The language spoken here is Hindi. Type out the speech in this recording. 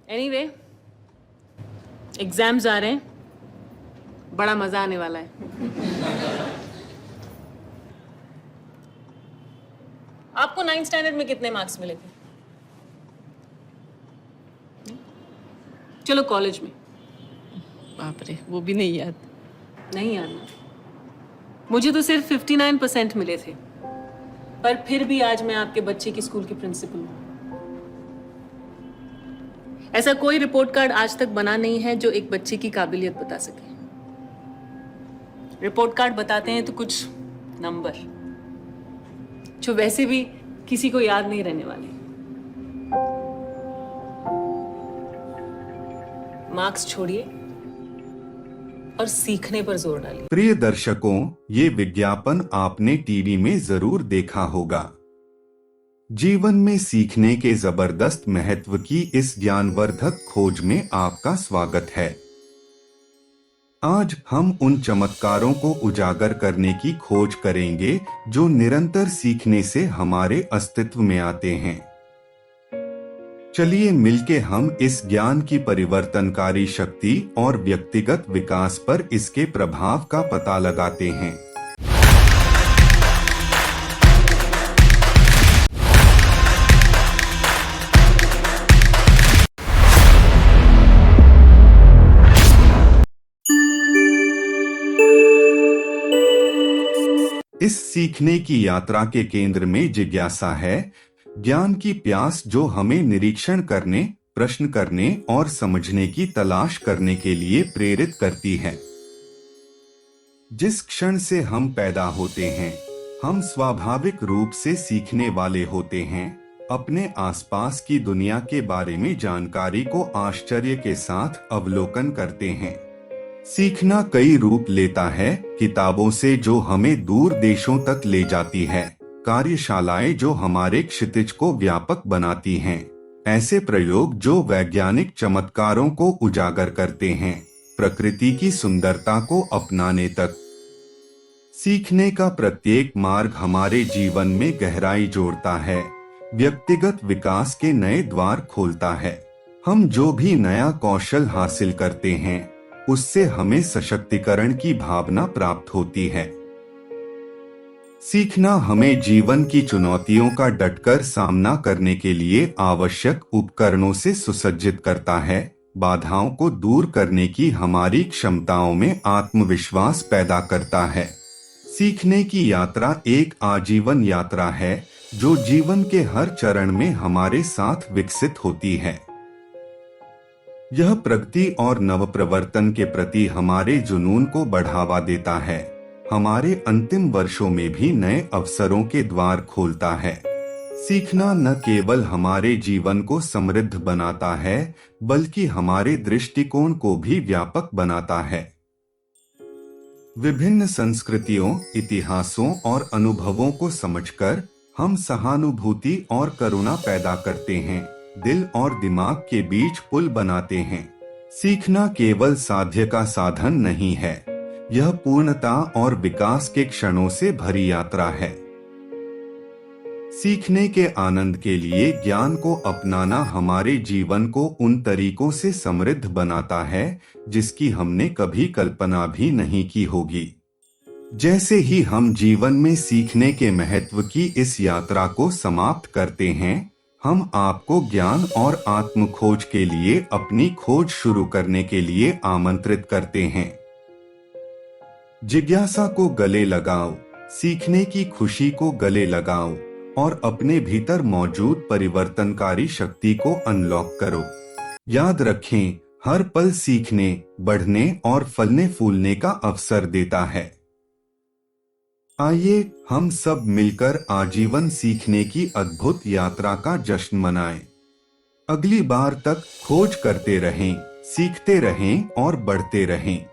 एनीवे, एग्जाम्स आ रहे हैं, बड़ा मजा आने वाला है। आपको 9th स्टैंडर्ड में कितने मार्क्स मिले थे? चलो कॉलेज में। बाप रे, वो भी नहीं याद। नहीं याद ना? मुझे तो सिर्फ 59% मिले थे, पर फिर भी आज मैं आपके बच्चे की स्कूल की प्रिंसिपल हूँ। ऐसा कोई रिपोर्ट कार्ड आज तक बना नहीं है जो एक बच्चे की काबिलियत बता सके। रिपोर्ट कार्ड बताते हैं तो कुछ नंबर जो वैसे भी किसी को याद नहीं रहने वाले। मार्क्स छोड़िए और सीखने पर जोर डालिए। प्रिय दर्शकों, ये विज्ञापन आपने टीवी में जरूर देखा होगा। जीवन में सीखने के जबरदस्त महत्व की इस ज्ञानवर्धक खोज में आपका स्वागत है। आज हम उन चमत्कारों को उजागर करने की खोज करेंगे जो निरंतर सीखने से हमारे अस्तित्व में आते हैं। चलिए मिलके हम इस ज्ञान की परिवर्तनकारी शक्ति और व्यक्तिगत विकास पर इसके प्रभाव का पता लगाते हैं। इस सीखने की यात्रा के केंद्र में जिज्ञासा है, ज्ञान की प्यास जो हमें निरीक्षण करने, प्रश्न करने और समझने की तलाश करने के लिए प्रेरित करती है। जिस क्षण से हम पैदा होते हैं, हम स्वाभाविक रूप से सीखने वाले होते हैं। अपने आसपास की दुनिया के बारे में जानकारी को आश्चर्य के साथ अवलोकन करते हैं। सीखना कई रूप लेता है, किताबों से जो हमें दूर देशों तक ले जाती है, कार्यशालाएं जो हमारे क्षितिज को व्यापक बनाती हैं, ऐसे प्रयोग जो वैज्ञानिक चमत्कारों को उजागर करते हैं, प्रकृति की सुंदरता को अपनाने तक। सीखने का प्रत्येक मार्ग हमारे जीवन में गहराई जोड़ता है, व्यक्तिगत विकास के नए द्वार खोलता है। हम जो भी नया कौशल हासिल करते हैं, उससे हमें सशक्तिकरण की भावना प्राप्त होती है। सीखना हमें जीवन की चुनौतियों का डटकर सामना करने के लिए आवश्यक उपकरणों से सुसज्जित करता है, बाधाओं को दूर करने की हमारी क्षमताओं में आत्मविश्वास पैदा करता है। सीखने की यात्रा एक आजीवन यात्रा है जो जीवन के हर चरण में हमारे साथ विकसित होती है। यह प्रगति और नवप्रवर्तन के प्रति हमारे जुनून को बढ़ावा देता है, हमारे अंतिम वर्षों में भी नए अवसरों के द्वार खोलता है। सीखना न केवल हमारे जीवन को समृद्ध बनाता है, बल्कि हमारे दृष्टिकोण को भी व्यापक बनाता है। विभिन्न संस्कृतियों, इतिहासों और अनुभवों को समझकर हम सहानुभूति और करुणा पैदा करते हैं, दिल और दिमाग के बीच पुल बनाते हैं। सीखना केवल साध्य का साधन नहीं है, यह पूर्णता और विकास के क्षणों से भरी यात्रा है। सीखने के आनंद के लिए ज्ञान को अपनाना हमारे जीवन को उन तरीकों से समृद्ध बनाता है जिसकी हमने कभी कल्पना भी नहीं की होगी। जैसे ही हम जीवन में सीखने के महत्व की इस यात्रा को समाप्त करते हैं, हम आपको ज्ञान और आत्म खोज के लिए अपनी खोज शुरू करने के लिए आमंत्रित करते हैं। जिज्ञासा को गले लगाओ, सीखने की खुशी को गले लगाओ और अपने भीतर मौजूद परिवर्तनकारी शक्ति को अनलॉक करो। याद रखें, हर पल सीखने, बढ़ने और फलने फूलने का अवसर देता है। आइए हम सब मिलकर आजीवन सीखने की अद्भुत यात्रा का जश्न मनाएं। अगली बार तक खोज करते रहें, सीखते रहें और बढ़ते रहें।